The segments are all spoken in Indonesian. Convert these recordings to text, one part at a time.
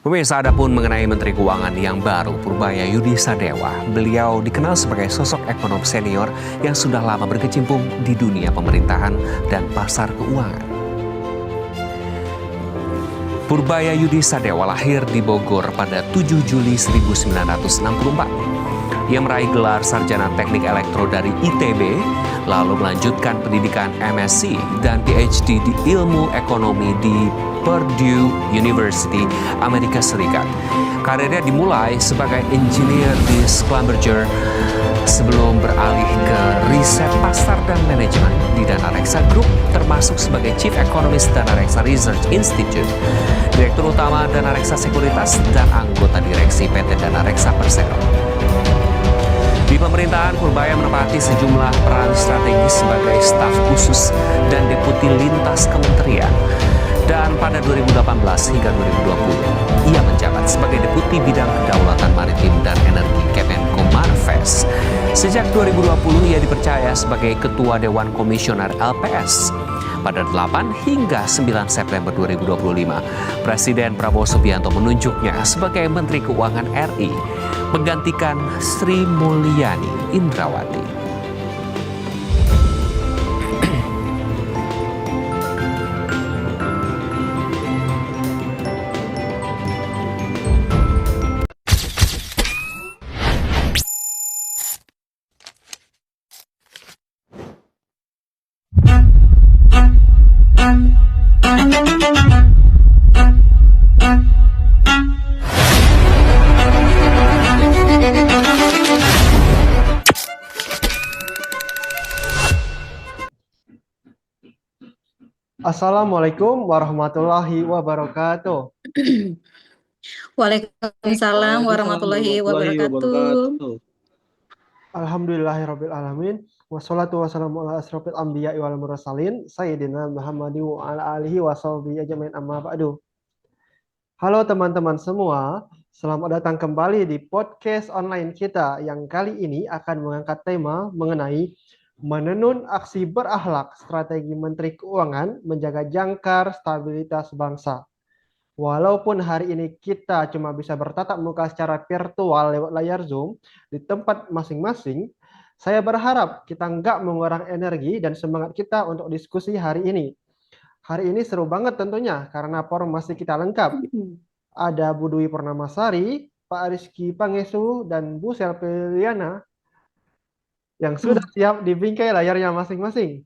Pemirsa, adapun mengenai Menteri Keuangan yang baru, Purbaya Yudi Sadewa. Beliau dikenal sebagai sosok ekonom senior yang sudah lama berkecimpung di dunia pemerintahan dan pasar keuangan. Purbaya Yudi Sadewa lahir di Bogor pada 7 Juli 1964. Ia meraih gelar sarjana teknik elektro dari ITB, lalu melanjutkan pendidikan MSc dan PhD di ilmu ekonomi di Purdue University, Amerika Serikat. Karirnya dimulai sebagai engineer di Schlumberger sebelum beralih ke riset pasar dan manajemen di Danareksa Group, termasuk sebagai Chief Economist Danareksa Research Institute, Direktur Utama Danareksa Sekuritas, dan anggota direksi PT Danareksa Persero. Di pemerintahan, Purbaya menempati sejumlah peran strategis sebagai staf khusus dan deputi lintas kementerian. Dan pada 2018 hingga 2020, ia menjabat sebagai Deputi Bidang Kedaulatan Maritim dan Energi Kemenko Marves. Sejak 2020, ia dipercaya sebagai Ketua Dewan Komisioner LPS. Pada 8 hingga 9 September 2025, Presiden Prabowo Subianto menunjuknya sebagai Menteri Keuangan RI, menggantikan Sri Mulyani Indrawati. Assalamualaikum warahmatullahi wabarakatuh. Waalaikumsalam warahmatullahi wabarakatuh. Alhamdulillahirabbil alamin. Wassalatu wassalamu ala asrofil anbiya'i wal mursalin sayyidina Muhammadin wa ala alihi washabihi ajmain, amma ba'du. Halo teman-teman semua, selamat datang kembali di podcast online kita yang kali ini akan mengangkat tema mengenai menenun aksi berakhlak strategi Menteri Keuangan menjaga jangkar stabilitas bangsa. Walaupun hari ini kita cuma bisa bertatap muka secara virtual lewat layar Zoom di tempat masing-masing, saya berharap kita nggak mengurangi energi dan semangat kita untuk diskusi hari ini. Hari ini seru banget tentunya karena formasi kita lengkap. Ada Bu Dwi Purnamasari, Pak Rizky Pangestu, dan Bu Selpiliana yang sudah siap di bingkai layarnya masing-masing.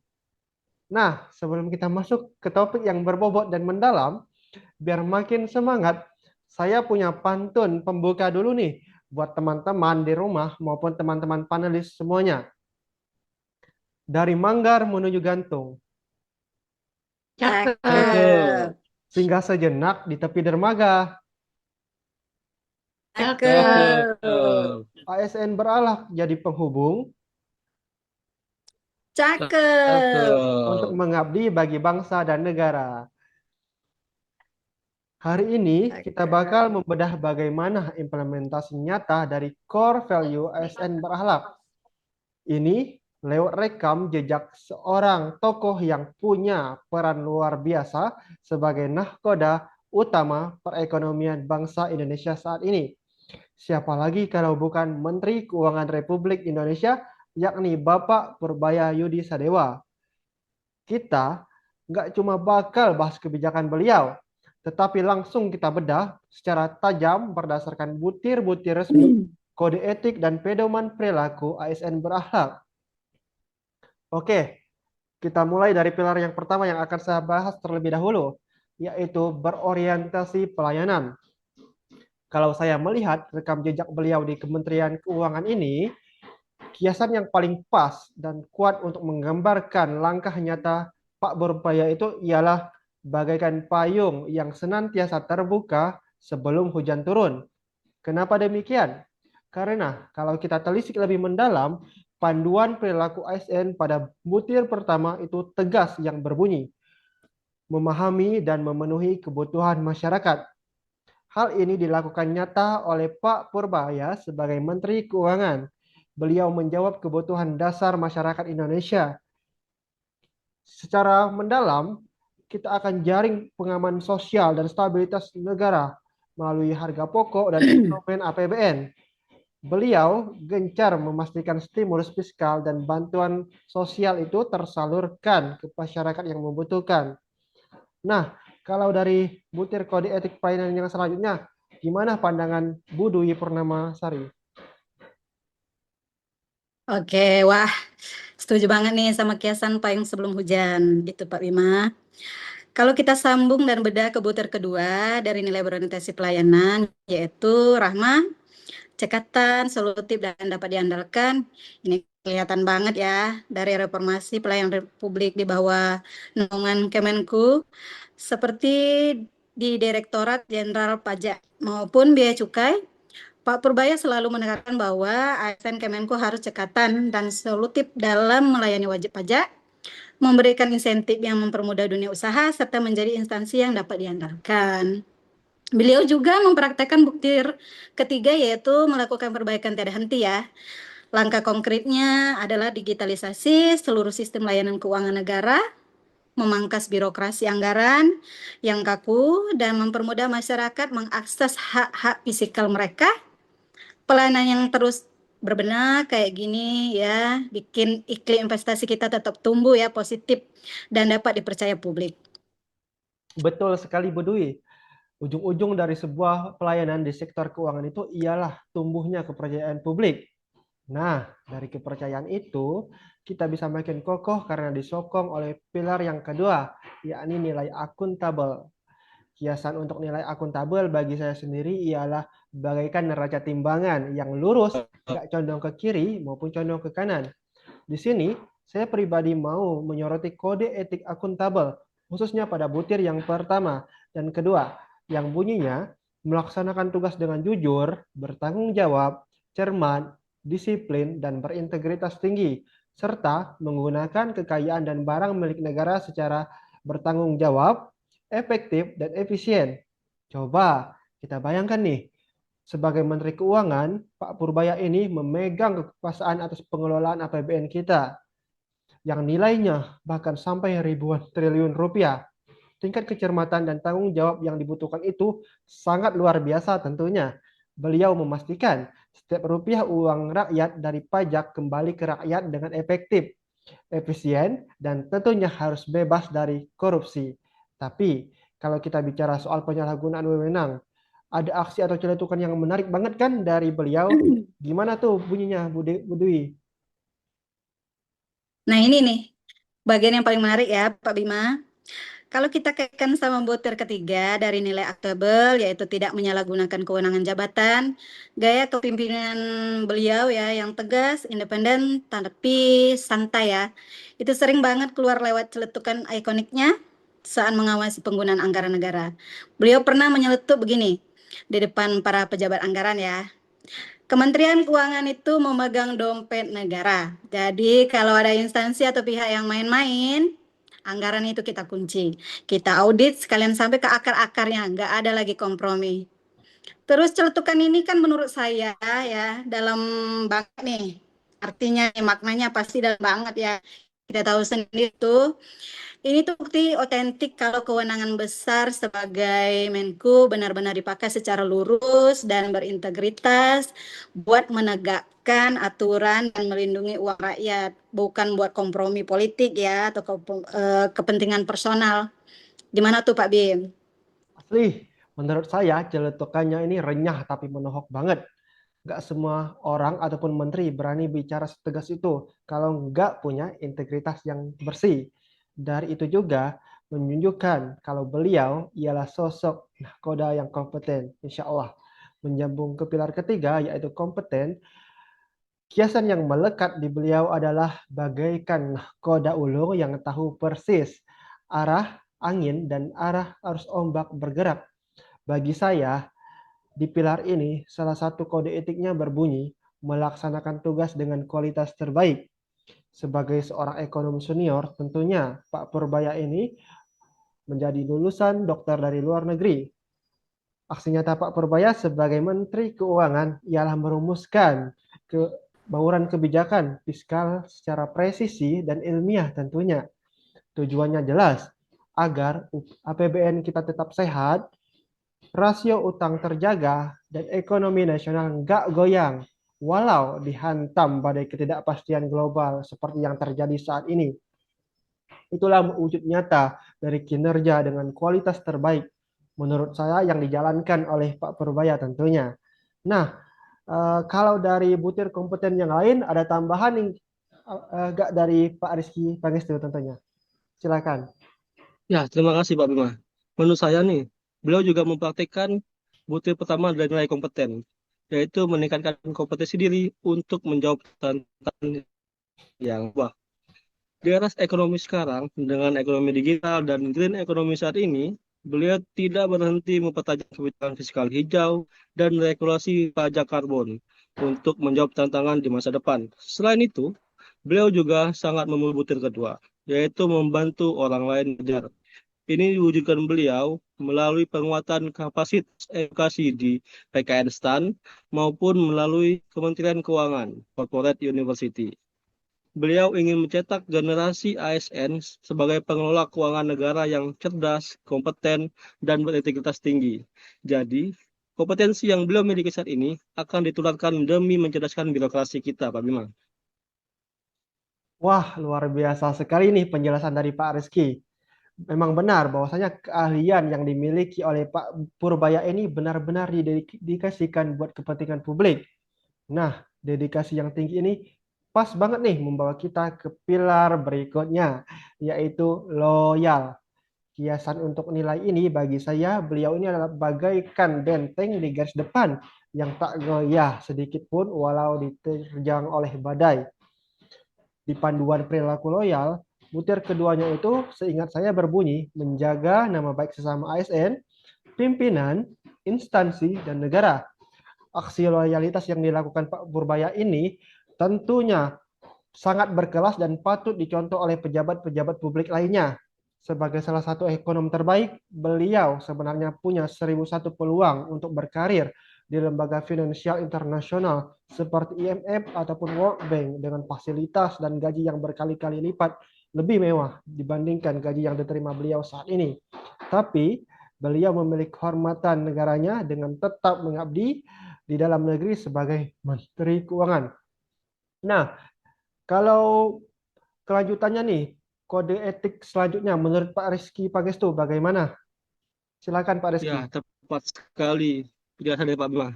Nah, sebelum kita masuk ke topik yang berbobot dan mendalam, biar makin semangat, saya punya pantun pembuka dulu nih buat teman-teman di rumah maupun teman-teman panelis semuanya. Dari Manggar menuju Gantung. Cakep. Singgah sejenak di tepi dermaga. Cakep. ASN beralak jadi penghubung. Cakep. Untuk mengabdi bagi bangsa dan negara. Hari ini kita bakal membedah bagaimana implementasi nyata dari core value ASN berakhlak. Ini lewat rekam jejak seorang tokoh yang punya peran luar biasa sebagai nahkoda utama perekonomian bangsa Indonesia saat ini. Siapa lagi kalau bukan Menteri Keuangan Republik Indonesia, yakni Bapak Purbaya Yudi Sadewa. Kita nggak cuma bakal bahas kebijakan beliau, tetapi langsung kita bedah secara tajam berdasarkan butir-butir resmi, kode etik, dan pedoman perilaku ASN berakhlak. Oke, kita mulai dari pilar yang pertama yang akan saya bahas terlebih dahulu, yaitu berorientasi pelayanan. Kalau saya melihat rekam jejak beliau di Kementerian Keuangan ini, kiasan yang paling pas dan kuat untuk menggambarkan langkah nyata Pak Purbaya itu ialah bagaikan payung yang senantiasa terbuka sebelum hujan turun. Kenapa demikian? Karena kalau kita telisik lebih mendalam, panduan perilaku ASN pada butir pertama itu tegas yang berbunyi, memahami dan memenuhi kebutuhan masyarakat. Hal ini dilakukan nyata oleh Pak Purbaya sebagai Menteri Keuangan. Beliau menjawab kebutuhan dasar masyarakat Indonesia. Secara mendalam, kita akan jaring pengaman sosial dan stabilitas negara melalui harga pokok dan instrumen APBN. Beliau gencar memastikan stimulus fiskal dan bantuan sosial itu tersalurkan ke masyarakat yang membutuhkan. Nah, kalau dari butir kode etik pelayanan yang selanjutnya, gimana pandangan Bu Dwi Purnama Sari? Oke, wah, setuju banget nih sama kiasan payung sebelum hujan, gitu Pak Bima. Kalau kita sambung dan bedah ke butir kedua dari nilai berorientasi pelayanan, yaitu rahma, cekatan, solutif, dan dapat diandalkan. Ini kelihatan banget ya dari reformasi pelayanan publik di bawah naungan Kemenku, seperti di Direktorat Jenderal Pajak maupun Bea Cukai. Pak Purbaya selalu menekankan bahwa ASN Kemenku harus cekatan dan solutif dalam melayani wajib pajak, memberikan insentif yang mempermudah dunia usaha, serta menjadi instansi yang dapat diandalkan. Beliau juga mempraktekkan butir ketiga, yaitu melakukan perbaikan tiada henti ya. Langkah konkretnya adalah digitalisasi seluruh sistem layanan keuangan negara, memangkas birokrasi anggaran yang kaku, dan mempermudah masyarakat mengakses hak-hak fisikal mereka. Pelayanan yang terus berbenah kayak gini ya, bikin iklim investasi kita tetap tumbuh ya, positif, dan dapat dipercaya publik. Betul sekali Bu Dwi. Ujung-ujung dari sebuah pelayanan di sektor keuangan itu ialah tumbuhnya kepercayaan publik. Nah, dari kepercayaan itu, kita bisa makin kokoh karena disokong oleh pilar yang kedua, yakni nilai akuntabel. Kiasan untuk nilai akuntabel bagi saya sendiri ialah bagaikan neraca timbangan yang lurus, nggak condong ke kiri maupun condong ke kanan. Di sini, saya pribadi mau menyoroti kode etik akuntabel, khususnya pada butir yang pertama dan kedua, yang bunyinya melaksanakan tugas dengan jujur, bertanggung jawab, cermat, disiplin, dan berintegritas tinggi, serta menggunakan kekayaan dan barang milik negara secara bertanggung jawab, efektif, dan efisien. Coba kita bayangkan nih, sebagai Menteri Keuangan, Pak Purbaya ini memegang kekuasaan atas pengelolaan APBN kita yang nilainya bahkan sampai ribuan triliun rupiah. Tingkat kecermatan dan tanggung jawab yang dibutuhkan itu sangat luar biasa tentunya. Beliau memastikan setiap rupiah uang rakyat dari pajak kembali ke rakyat dengan efektif, efisien, dan tentunya harus bebas dari korupsi. Tapi kalau kita bicara soal penyalahgunaan wewenang, ada aksi atau celetukan yang menarik banget kan dari beliau. Gimana tuh bunyinya Bu Dwi? Nah ini nih, bagian yang paling menarik ya Pak Bima. Kalau kita kaitkan sama butir ketiga dari nilai aktabel, yaitu tidak menyalahgunakan kewenangan jabatan, gaya kepemimpinan beliau ya yang tegas, independen, tapi santai ya. Itu sering banget keluar lewat celetukan ikoniknya saat mengawasi penggunaan anggaran negara. Beliau pernah menyeletuk begini di depan para pejabat anggaran ya. Kementerian Keuangan itu memegang dompet negara. Jadi kalau ada instansi atau pihak yang main-main, anggaran itu kita kunci. Kita audit sekalian sampai ke akar-akarnya, nggak ada lagi kompromi. Terus celetukan ini kan menurut saya ya dalam banget nih. Artinya maknanya pasti dalam banget ya. Kita tahu sendiri tuh ini tuh bukti otentik kalau kewenangan besar sebagai Menku benar-benar dipakai secara lurus dan berintegritas buat menegakkan aturan dan melindungi uang rakyat, bukan buat kompromi politik ya atau kepentingan personal. Gimana tuh Pak Bim? Asli, menurut saya celetukannya ini renyah tapi menohok banget. Gak semua orang ataupun menteri berani bicara setegas itu kalau nggak punya integritas yang bersih. Dari itu juga menunjukkan kalau beliau ialah sosok nahkoda yang kompeten, insya Allah. Menyambung ke pilar ketiga yaitu kompeten, kiasan yang melekat di beliau adalah bagaikan nahkoda ulung yang tahu persis arah angin dan arah arus ombak bergerak. Bagi saya, di pilar ini, salah satu kode etiknya berbunyi melaksanakan tugas dengan kualitas terbaik. Sebagai seorang ekonom senior, tentunya Pak Purbaya ini menjadi lulusan dokter dari luar negeri. Aksi nyata Pak Purbaya sebagai Menteri Keuangan ialah merumuskan bauran kebijakan fiskal secara presisi dan ilmiah tentunya. Tujuannya jelas, agar APBN kita tetap sehat, rasio utang terjaga, dan ekonomi nasional nggak goyang, walau dihantam badai ketidakpastian global seperti yang terjadi saat ini. Itulah wujud nyata dari kinerja dengan kualitas terbaik menurut saya yang dijalankan oleh Pak Purbaya tentunya. Nah, kalau dari butir kompeten yang lain ada tambahan yang nggak dari Pak Rizky Pangestu tentunya. Silakan. Ya, terima kasih Pak Bima. Menurut saya nih, beliau juga mempraktikkan butir pertama dari nilai kompeten, yaitu meningkatkan kompetensi diri untuk menjawab tantangan yang wah. Di era ekonomi sekarang, dengan ekonomi digital dan green ekonomi saat ini, beliau tidak berhenti mempertajam kebijakan fiskal hijau dan regulasi pajak karbon untuk menjawab tantangan di masa depan. Selain itu, beliau juga sangat memilih butir kedua, yaitu membantu orang lain belajar. Ini diwujudkan beliau melalui penguatan kapasitas edukasi di PKN STAN maupun melalui Kementerian Keuangan, Corporate University. Beliau ingin mencetak generasi ASN sebagai pengelola keuangan negara yang cerdas, kompeten, dan berintegritas tinggi. Jadi, kompetensi yang beliau miliki saat ini akan ditularkan demi mencerdaskan birokrasi kita, Pak Bima. Wah, luar biasa sekali nih penjelasan dari Pak Rizky. Memang benar bahwasanya keahlian yang dimiliki oleh Pak Purbaya ini benar-benar didedikasikan buat kepentingan publik. Nah, dedikasi yang tinggi ini pas banget nih membawa kita ke pilar berikutnya, yaitu loyal. Kiasan untuk nilai ini bagi saya, beliau ini adalah bagaikan benteng di garis depan yang tak goyah sedikit pun walau diterjang oleh badai. Di panduan perilaku loyal, butir keduanya itu seingat saya berbunyi menjaga nama baik sesama ASN, pimpinan, instansi, dan negara. Aksi loyalitas yang dilakukan Pak Purbaya ini tentunya sangat berkelas dan patut dicontoh oleh pejabat-pejabat publik lainnya. Sebagai salah satu ekonom terbaik, beliau sebenarnya punya 1001 peluang untuk berkarir di lembaga finansial internasional seperti IMF ataupun World Bank dengan fasilitas dan gaji yang berkali-kali lipat lebih mewah dibandingkan gaji yang diterima beliau saat ini. Tapi beliau memiliki kehormatan negaranya dengan tetap mengabdi di dalam negeri sebagai Menteri Keuangan. Nah, kalau kelanjutannya nih, kode etik selanjutnya menurut Pak Rizky Pangestu bagaimana? Silakan Pak Rizky. Ya, tepat sekali penjelasan dari Pak Bima.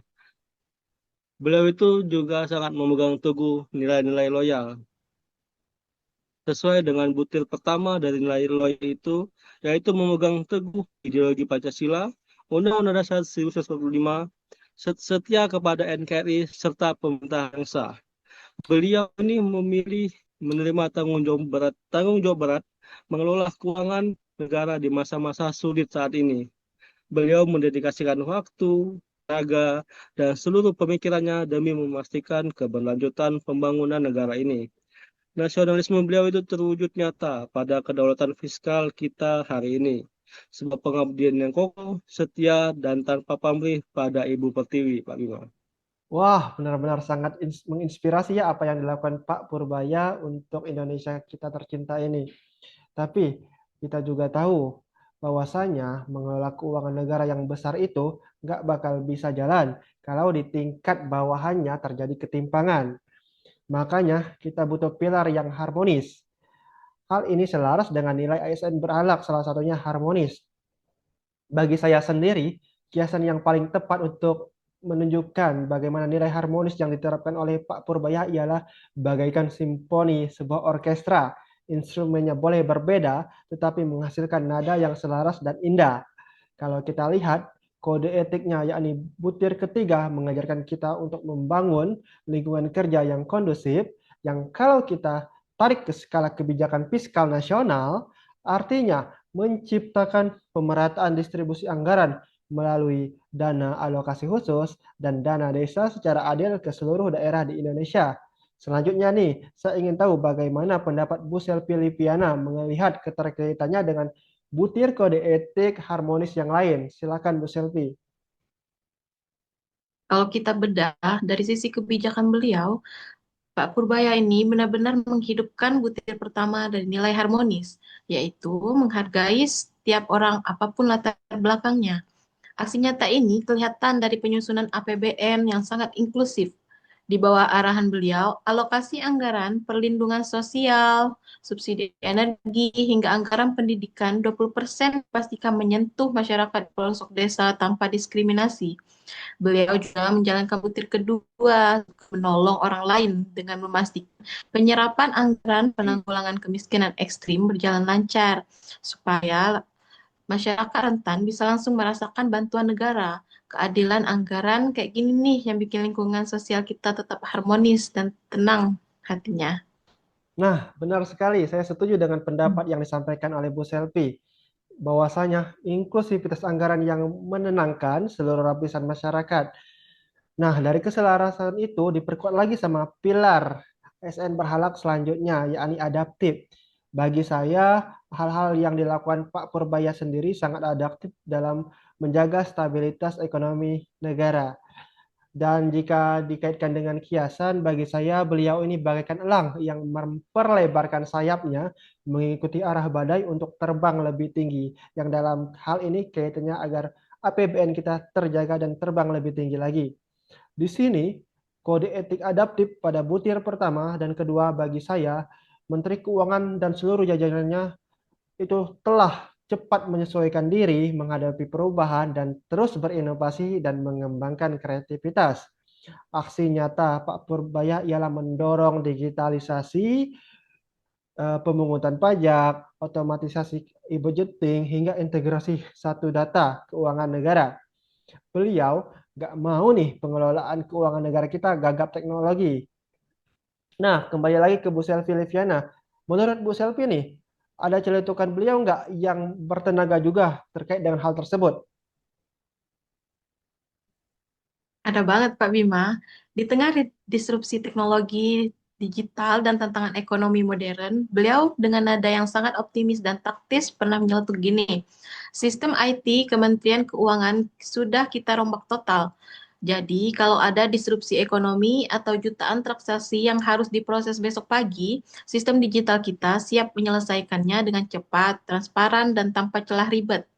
Beliau itu juga sangat memegang teguh nilai-nilai loyal. Sesuai dengan butir pertama dari nilai loyal itu, yaitu memegang teguh ideologi Pancasila, Undang-Undang Dasar 1945, setia kepada NKRI, serta pemerintah yang sah. Beliau ini memilih menerima tanggung jawab berat mengelola keuangan negara di masa-masa sulit saat ini. Beliau mendedikasikan waktu, tenaga, dan seluruh pemikirannya demi memastikan keberlanjutan pembangunan negara ini. Nasionalisme beliau itu terwujud nyata pada kedaulatan fiskal kita hari ini. Sebab pengabdian yang kokoh, setia, dan tanpa pamrih pada Ibu Pertiwi, Pak Bima. Wah, benar-benar sangat menginspirasi ya apa yang dilakukan Pak Purbaya untuk Indonesia kita tercinta ini. Tapi kita juga tahu bahwasanya mengelola keuangan negara yang besar itu nggak bakal bisa jalan kalau di tingkat bawahannya terjadi ketimpangan. Makanya kita butuh pilar yang harmonis. Hal ini selaras dengan nilai ASN berakhlak, salah satunya harmonis. Bagi saya sendiri, kiasan yang paling tepat untuk menunjukkan bagaimana nilai harmonis yang diterapkan oleh Pak Purbaya ialah bagaikan simfoni sebuah orkestra. Instrumennya boleh berbeda, tetapi menghasilkan nada yang selaras dan indah. Kalau kita lihat, kode etiknya yakni butir ketiga mengajarkan kita untuk membangun lingkungan kerja yang kondusif, yang kalau kita tarik ke skala kebijakan fiskal nasional, artinya menciptakan pemerataan distribusi anggaran melalui dana alokasi khusus dan dana desa secara adil ke seluruh daerah di Indonesia. Selanjutnya nih, saya ingin tahu bagaimana pendapat Bu Selvi Lipiana melihat keterkaitannya dengan butir kode etik harmonis yang lain. Silakan Bu Selvi. Kalau kita bedah dari sisi kebijakan beliau, Pak Purbaya ini benar-benar menghidupkan butir pertama dari nilai harmonis, yaitu menghargai setiap orang apapun latar belakangnya. Aksi nyata ini kelihatan dari penyusunan APBN yang sangat inklusif. Di bawah arahan beliau, alokasi anggaran perlindungan sosial, subsidi energi, hingga anggaran pendidikan 20% pastikan menyentuh masyarakat pelosok desa tanpa diskriminasi. Beliau juga menjalankan butir kedua, menolong orang lain dengan memastikan penyerapan anggaran penanggulangan kemiskinan ekstrim berjalan lancar, supaya masyarakat rentan bisa langsung merasakan bantuan negara. Keadilan anggaran kayak gini nih yang bikin lingkungan sosial kita tetap harmonis dan tenang hatinya. Nah, benar sekali. Saya setuju dengan pendapat yang disampaikan oleh Bu Selvi, bahwasanya inklusivitas anggaran yang menenangkan seluruh lapisan masyarakat. Nah, dari keselarasan itu diperkuat lagi sama pilar SN Berhalak selanjutnya, yakni adaptif. Bagi saya, hal-hal yang dilakukan Pak Purbaya sendiri sangat adaptif dalam menjaga stabilitas ekonomi negara. Dan jika dikaitkan dengan kiasan, bagi saya beliau ini bagaikan elang yang memperlebarkan sayapnya mengikuti arah badai untuk terbang lebih tinggi. Yang dalam hal ini kaitannya agar APBN kita terjaga dan terbang lebih tinggi lagi. Di sini, kode etik adaptif pada butir pertama dan kedua bagi saya, Menteri Keuangan dan seluruh jajarannya itu telah cepat menyesuaikan diri menghadapi perubahan dan terus berinovasi dan mengembangkan kreativitas. Aksi nyata Pak Purbaya ialah mendorong digitalisasi, pemungutan pajak, otomatisasi e-budgeting, hingga integrasi satu data keuangan negara. Beliau nggak mau nih pengelolaan keuangan negara kita gagap teknologi. Nah, kembali lagi ke Bu Selvi Liviana. Menurut Bu Selvi nih, ada celetukan beliau nggak yang bertenaga juga terkait dengan hal tersebut? Ada banget Pak Bima. Di tengah disrupsi teknologi digital dan tantangan ekonomi modern, beliau dengan nada yang sangat optimis dan taktis pernah menyeletuk gini. Sistem IT Kementerian Keuangan sudah kita rombak total. Jadi, kalau ada disrupsi ekonomi atau jutaan transaksi yang harus diproses besok pagi, sistem digital kita siap menyelesaikannya dengan cepat, transparan, dan tanpa celah ribet.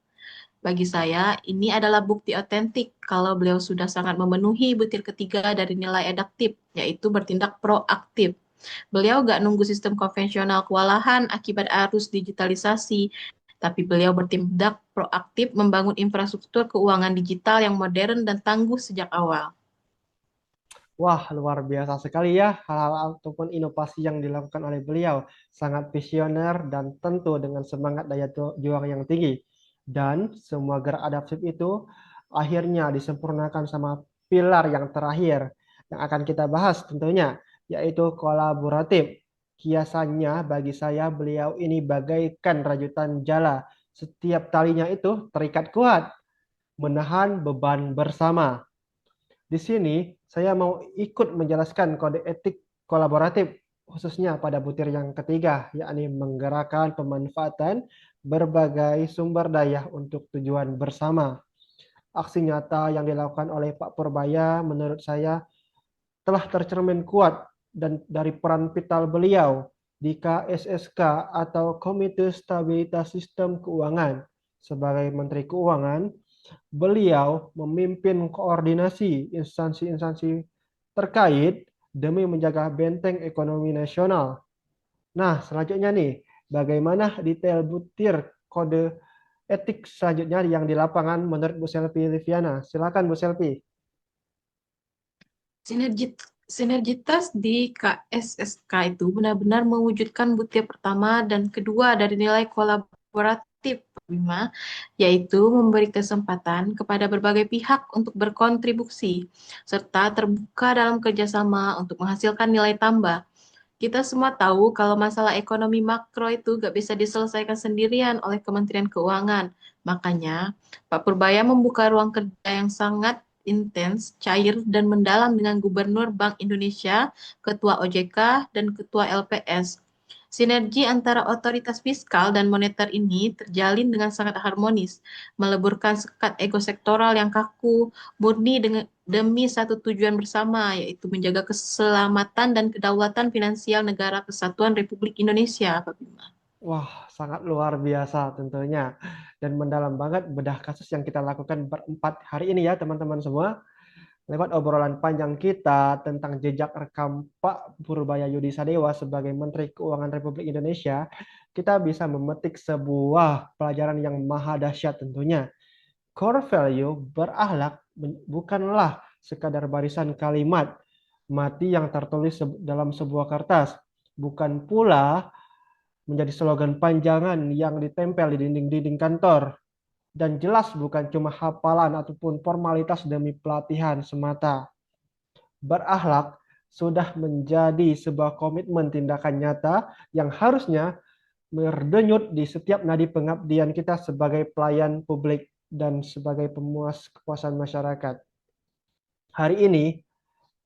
Bagi saya, ini adalah bukti otentik kalau beliau sudah sangat memenuhi butir ketiga dari nilai adaptif, yaitu bertindak proaktif. Beliau gak nunggu sistem konvensional kewalahan akibat arus digitalisasi, tapi beliau bertindak proaktif membangun infrastruktur keuangan digital yang modern dan tangguh sejak awal. Wah, luar biasa sekali ya hal-hal ataupun inovasi yang dilakukan oleh beliau. Sangat visioner dan tentu dengan semangat daya juang yang tinggi. Dan semua gerak adaptif itu akhirnya disempurnakan sama pilar yang terakhir yang akan kita bahas tentunya, yaitu kolaboratif. Kiasannya bagi saya beliau ini bagaikan rajutan jala. Setiap talinya itu terikat kuat, menahan beban bersama. Di sini saya mau ikut menjelaskan kode etik kolaboratif khususnya pada butir yang ketiga, yakni menggerakkan pemanfaatan berbagai sumber daya untuk tujuan bersama. Aksi nyata yang dilakukan oleh Pak Purbaya menurut saya telah tercermin kuat dan dari peran vital beliau di KSSK atau Komite Stabilitas Sistem Keuangan. Sebagai Menteri Keuangan, beliau memimpin koordinasi instansi-instansi terkait demi menjaga benteng ekonomi nasional. Nah, selanjutnya nih, bagaimana detail butir kode etik selanjutnya yang di lapangan menurut Bu Selvi Liviana? Silakan Bu Selvi. Sinergitas di KSSK itu benar-benar mewujudkan butir pertama dan kedua dari nilai kolaboratif, Pak Bima, yaitu memberi kesempatan kepada berbagai pihak untuk berkontribusi, serta terbuka dalam kerjasama untuk menghasilkan nilai tambah. Kita semua tahu kalau masalah ekonomi makro itu gak bisa diselesaikan sendirian oleh Kementerian Keuangan. Makanya, Pak Purbaya membuka ruang kerja yang sangat intens, cair, dan mendalam dengan Gubernur Bank Indonesia, Ketua OJK, dan Ketua LPS. Sinergi antara otoritas fiskal dan moneter ini terjalin dengan sangat harmonis, meleburkan sekat ego sektoral yang kaku, murni demi satu tujuan bersama, yaitu menjaga keselamatan dan kedaulatan finansial negara kesatuan Republik Indonesia, Pak Bima. Wah, sangat luar biasa tentunya. Dan mendalam banget bedah kasus yang kita lakukan berempat hari ini ya teman-teman semua. Lewat obrolan panjang kita tentang jejak rekam Pak Purbaya Yudi Sadewa sebagai Menteri Keuangan Republik Indonesia, kita bisa memetik sebuah pelajaran yang maha dahsyat tentunya. Core value berakhlak bukanlah sekadar barisan kalimat mati yang tertulis dalam sebuah kertas, bukan pula menjadi slogan panjangan yang ditempel di dinding-dinding kantor, dan jelas bukan cuma hafalan ataupun formalitas demi pelatihan semata. Berakhlak sudah menjadi sebuah komitmen tindakan nyata yang harusnya berdenyut di setiap nadi pengabdian kita sebagai pelayan publik dan sebagai pemuas kepuasan masyarakat. Hari ini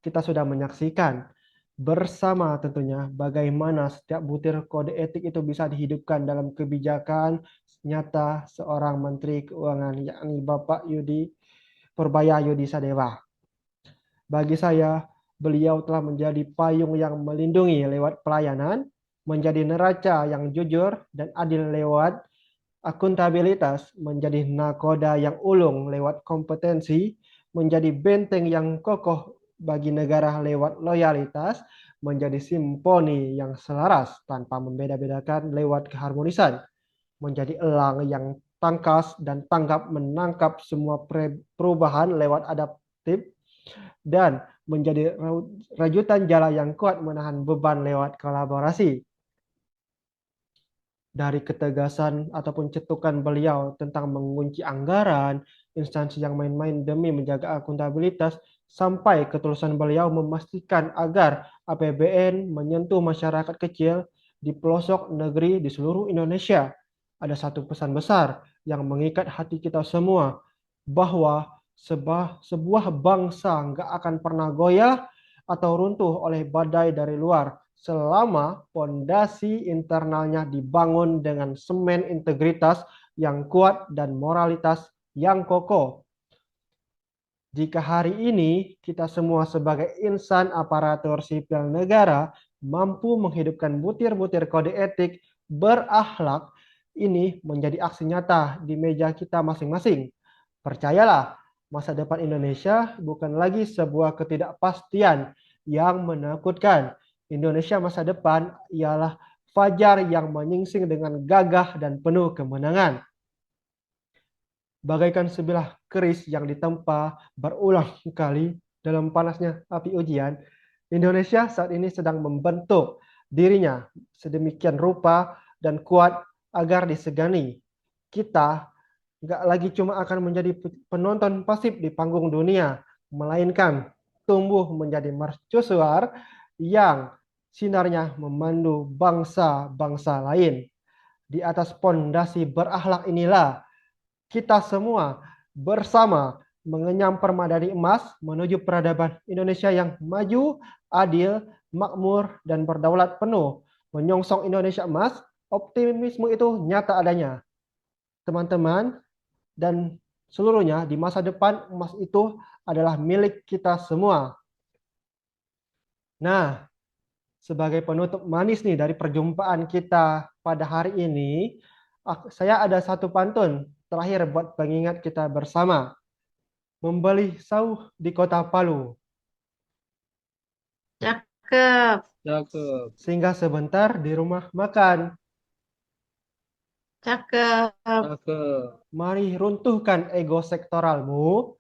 kita sudah menyaksikan bersama tentunya bagaimana setiap butir kode etik itu bisa dihidupkan dalam kebijakan nyata seorang Menteri Keuangan, yakni Bapak Purbaya Yudi Sadewa. Bagi saya, beliau telah menjadi payung yang melindungi lewat pelayanan, menjadi neraca yang jujur dan adil lewat akuntabilitas, menjadi nakoda yang ulung lewat kompetensi, menjadi benteng yang kokoh bagi negara lewat loyalitas, menjadi simfoni yang selaras tanpa membeda-bedakan lewat keharmonisan, menjadi elang yang tangkas dan tanggap menangkap semua perubahan lewat adaptif, dan menjadi rajutan jala yang kuat menahan beban lewat kolaborasi. Dari ketegasan ataupun cetukan beliau tentang mengunci anggaran, instansi yang main-main demi menjaga akuntabilitas, sampai ketulusan beliau memastikan agar APBN menyentuh masyarakat kecil di pelosok negeri di seluruh Indonesia. Ada satu pesan besar yang mengikat hati kita semua, bahwa sebuah bangsa nggak akan pernah goyah atau runtuh oleh badai dari luar selama pondasi internalnya dibangun dengan semen integritas yang kuat dan moralitas yang kokoh. Jika hari ini kita semua sebagai insan aparatur sipil negara mampu menghidupkan butir-butir kode etik berakhlak, ini menjadi aksi nyata di meja kita masing-masing. Percayalah, masa depan Indonesia bukan lagi sebuah ketidakpastian yang menakutkan. Indonesia masa depan ialah fajar yang menyingsing dengan gagah dan penuh kemenangan. Bagaikan sebilah keris yang ditempa berulang kali dalam panasnya api ujian, Indonesia saat ini sedang membentuk dirinya sedemikian rupa dan kuat agar disegani. Kita nggak lagi cuma akan menjadi penonton pasif di panggung dunia, melainkan tumbuh menjadi mercusuar yang sinarnya memandu bangsa-bangsa lain. Di atas pondasi berakhlak inilah kita semua bersama mengenyam permadani emas menuju peradaban Indonesia yang maju, adil, makmur, dan berdaulat penuh. Menyongsong Indonesia emas, optimisme itu nyata adanya. Teman-teman, dan seluruhnya di masa depan emas itu adalah milik kita semua. Nah, sebagai penutup manis nih dari perjumpaan kita pada hari ini, saya ada satu pantun terakhir buat pengingat kita bersama. Membeli sauh di kota Palu, Cakep, Cakep. singgah sebentar di rumah makan. cakep, Cakep. Mari runtuhkan ego sektoralmu,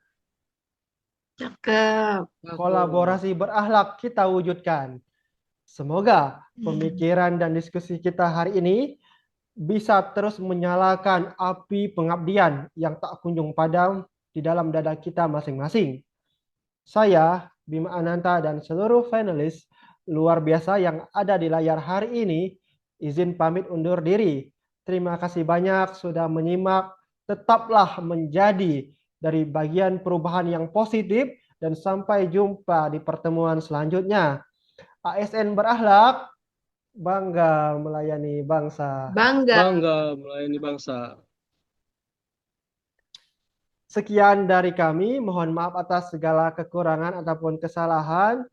cakep. Cakep. kolaborasi berakhlak kita wujudkan. Semoga pemikiran dan diskusi kita hari ini bisa terus menyalakan api pengabdian yang tak kunjung padam di dalam dada kita masing-masing. Saya, Bima Ananta, dan seluruh finalis luar biasa yang ada di layar hari ini, izin pamit undur diri. Terima kasih banyak sudah menyimak. Tetaplah menjadi dari bagian perubahan yang positif dan sampai jumpa di pertemuan selanjutnya. ASN berakhlak, bangga melayani bangsa. Bangga. Bangga melayani bangsa. Sekian dari kami, mohon maaf atas segala kekurangan ataupun kesalahan.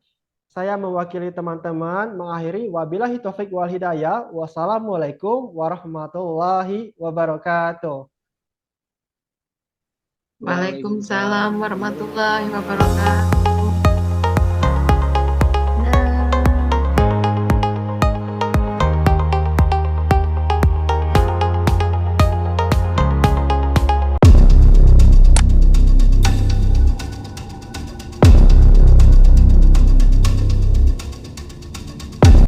Saya mewakili teman-teman mengakhiri wabillahi taufik wal hidayah. Wassalamualaikum warahmatullahi wabarakatuh. Waalaikumsalam warahmatullahi wabarakatuh.